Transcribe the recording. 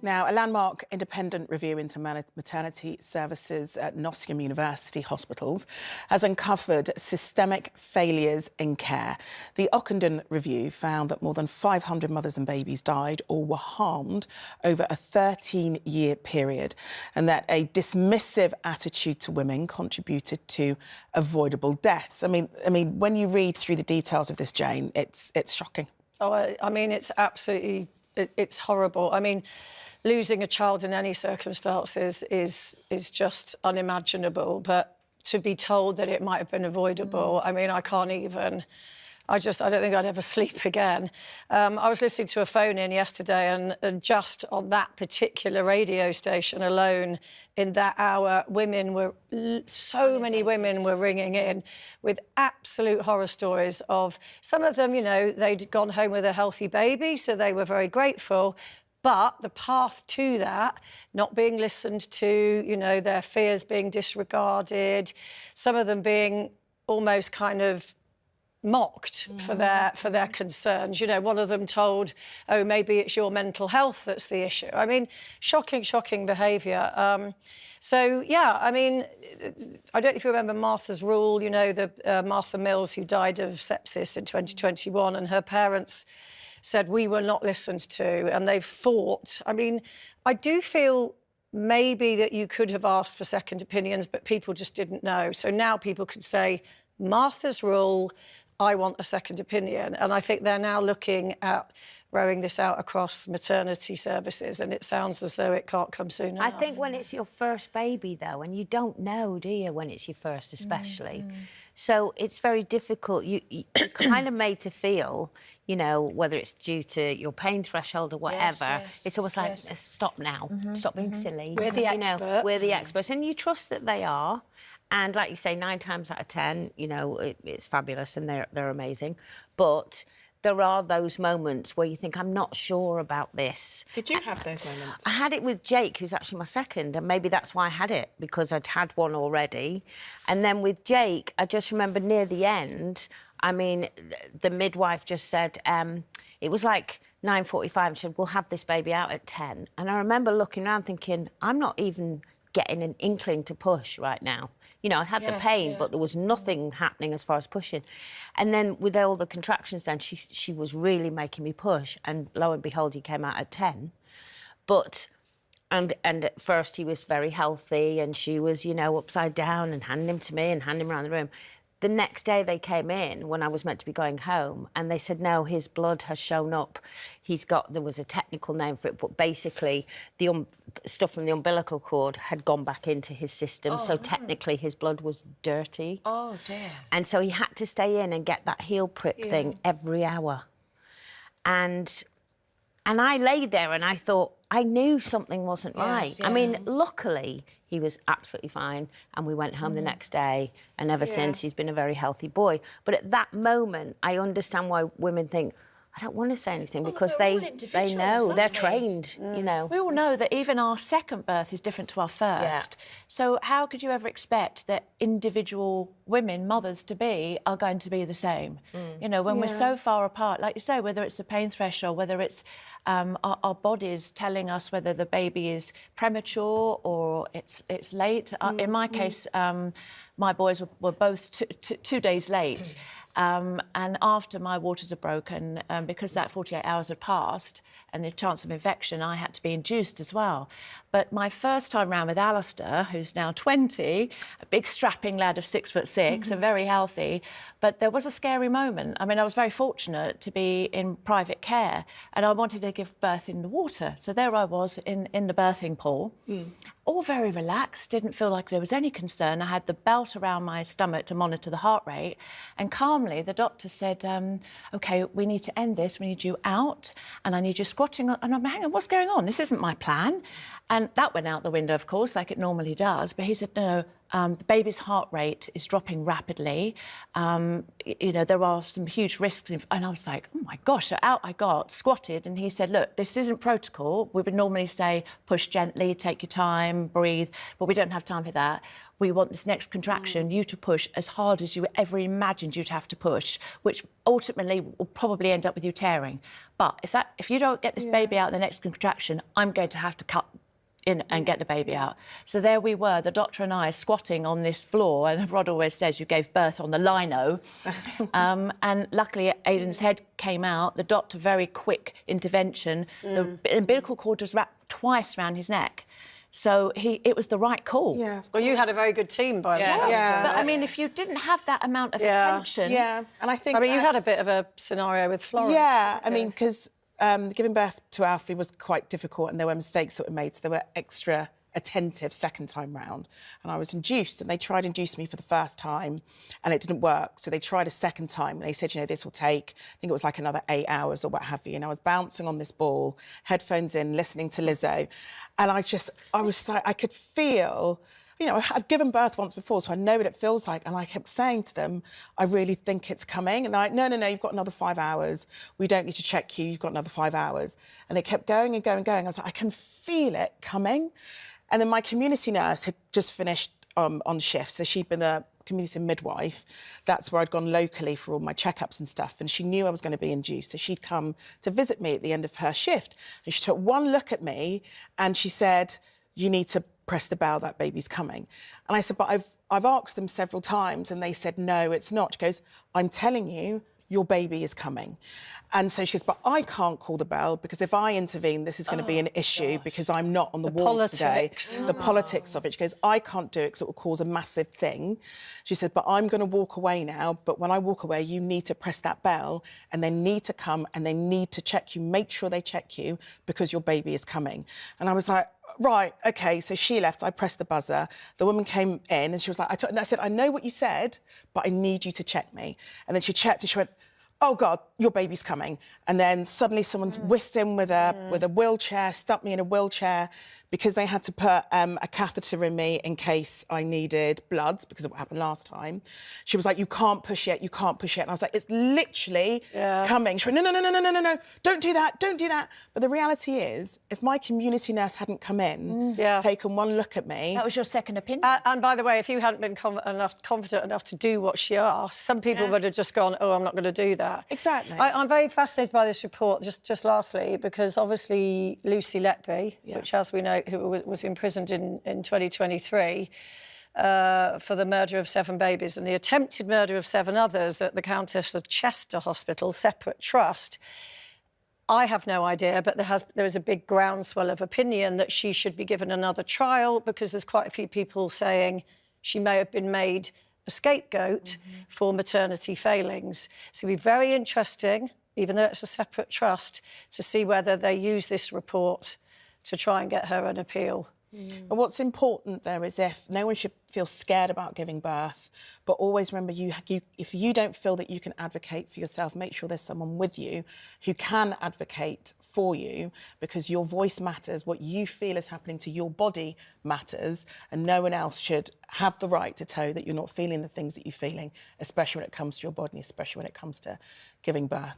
Now, a landmark independent review into maternity services at Nottingham University hospitals has uncovered systemic failures in care. The Ockenden review found that more than 500 mothers and babies died or were harmed over a 13-year period, and that a dismissive attitude to women contributed to avoidable deaths. I mean, when you read through the details of this, Jane, it's shocking. Oh, I mean, it's absolutely, it's horrible. I mean, losing a child in any circumstances is just unimaginable, but to be told that it might have been avoidable, I mean, I can't even... I don't think I'd ever sleep again. I was listening to a phone-in yesterday and just on that particular radio station alone, in that hour, so many women were ringing in with absolute horror stories of... Some of them, you know, they'd gone home with a healthy baby, so they were very grateful. But the path to that, not being listened to, you know, their fears being disregarded, some of them being almost kind of mocked for their concerns. You know, one of them told, oh, maybe it's your mental health that's the issue. I mean, shocking behaviour. So, yeah, I mean, I don't know if you remember Martha's Rule, you know, the Martha Mills who died of sepsis in 2021, and her parents said we were not listened to, and they fought. I mean, I do feel maybe that you could have asked for second opinions, but people just didn't know. So now people can say, Martha's Rule, I want a second opinion. And I think they're now looking at rolling this out across maternity services, and it sounds as though it can't come soon enough. I think when it's your first baby, though, and you don't know, do you, when it's your first especially? So it's very difficult. You're kind of made to feel, you know, whether it's due to your pain threshold or whatever, it's almost like, stop now, stop being silly. We're the experts. Know, we're the experts, and you trust that they are. And like you say, 9 times out of 10, you know, it's fabulous and they're amazing. But there are those moments where you think, I'm not sure about this. Did you have those moments? I had it with Jake, who's actually my second, and maybe that's why I had it, because I'd had one already. And then with Jake, I just remember near the end, I mean, the midwife just said, it was like 9:45, she said, we'll have this baby out at 10. And I remember looking around thinking, I'm not even getting an inkling to push right now. You know, I had the pain, but there was nothing happening as far as pushing. And then with all the contractions then, she was really making me push. And lo and behold, he came out at 10. But, and at first he was very healthy and she was, you know, upside down and handing him to me and handing him around the room. The next day they came in when I was meant to be going home and they said, no, his blood has shown up. There was a technical name for it, but basically the stuff from the umbilical cord had gone back into his system. So technically his blood was dirty. Oh, dear. And so he had to stay in and get that heel prick thing every hour. And I lay there and I thought, I knew something wasn't right. I mean, luckily, he was absolutely fine and we went home the next day and ever since he's been a very healthy boy. But at that moment, I understand why women think, I don't want to say anything because they know, they're trained, you know. We all know that even our second birth is different to our first. So how could you ever expect that individual women, mothers-to-be, are going to be the same? You know, when we're so far apart, like you say, whether it's the pain threshold, whether it's our bodies telling us whether the baby is premature or it's late. In my case, my boys were both 2 days late. And after my waters are broken, because that 48 hours had passed and the chance of infection, I had to be induced as well. But my first time round with Alistair, who's now 20, a big strapping lad of 6'6" and very healthy, but there was a scary moment. I mean, I was very fortunate to be in private care and I wanted to give birth in the water. So there I was in the birthing pool, all very relaxed, didn't feel like there was any concern. I had the belt around my stomach to monitor the heart rate, and calmly the doctor said, OK, we need to end this, we need you out, and I need you squatting. And I'm, hang on, what's going on? This isn't my plan. And that went out the window, of course, like it normally does. But he said, no, The baby's heart rate is dropping rapidly. You know, there are some huge risks. And I was like, oh, my gosh. So out I got, squatted, and he said, look, this isn't protocol. We would normally say push gently, take your time, breathe, but we don't have time for that. We want this next contraction, you to push as hard as you ever imagined you'd have to push, which ultimately will probably end up with you tearing. But if you don't get this baby out in the next contraction, I'm going to have to cut in and get the baby out. So there we were, the doctor and I, squatting on this floor, and Rod always says you gave birth on the lino. And luckily Aidan's head came out, the doctor, very quick intervention, the umbilical cord was wrapped twice around his neck. So it was the right call. Yeah. Well, you had a very good team by the sounds. Yeah. But I mean, if you didn't have that amount of attention... Yeah, and I think I mean, you had a bit of a scenario with Florence. Yeah, I mean, because giving birth to Alfie was quite difficult and there were mistakes that were made, so they were extra attentive second time round. And I was induced, and they tried to induce me for the first time and it didn't work. So they tried a second time. They said, you know, this will take, I think it was like another 8 hours or what have you. And I was bouncing on this ball, headphones in, listening to Lizzo. And I was like, I could feel, you know, I've given birth once before, so I know what it feels like. And I kept saying to them, I really think it's coming. And they're like, no, you've got another 5 hours. We don't need to check you. You've got another 5 hours. And it kept going and going and going. I was like, I can feel it coming. And then my community nurse had just finished on shift. So she'd been a community midwife. That's where I'd gone locally for all my checkups and stuff. And she knew I was going to be induced. So she'd come to visit me at the end of her shift. And she took one look at me and she said, you need to press the bell, that baby's coming. And I said, but I've asked them several times and they said, no, it's not. She goes, I'm telling you, your baby is coming. And so she goes, but I can't call the bell because if I intervene, this is going to be an issue because I'm not on the ward today. The politics of it. She goes, I can't do it because it will cause a massive thing. She said, but I'm going to walk away now. But when I walk away, you need to press that bell and they need to come and they need to check you. Make sure they check you because your baby is coming. And I was like, right, OK. So she left. I pressed the buzzer. The woman came in and she was like, I said, I know what you said, but I need you to check me. And then she checked and she went, oh, God, your baby's coming. And then suddenly someone's whisked in with a wheelchair, stuck me in a wheelchair because they had to put a catheter in me in case I needed bloods because of what happened last time. She was like, you can't push yet, you can't push yet. And I was like, it's literally coming. She went, no, don't do that, don't do that. But the reality is, if my community nurse hadn't come in, taken one look at me... That was your second opinion. And by the way, if you hadn't been confident enough to do what she asked, some people would have just gone, oh, I'm not going to do that. Exactly. I'm very fascinated by this report, just lastly, because obviously Lucy Letby, which, as we know, who was imprisoned in 2023 for the murder of 7 babies and the attempted murder of 7 others at the Countess of Chester Hospital, separate trust. I have no idea, but there is a big groundswell of opinion that she should be given another trial because there's quite a few people saying she may have been made a scapegoat for maternity failings. So it'll be very interesting, even though it's a separate trust, to see whether they use this report to try and get her an appeal. And what's important there is no one should feel scared about giving birth, but always remember, if you don't feel that you can advocate for yourself, make sure there's someone with you who can advocate for you because your voice matters, what you feel is happening to your body matters, and no one else should have the right to tell you that you're not feeling the things that you're feeling, especially when it comes to your body, especially when it comes to giving birth.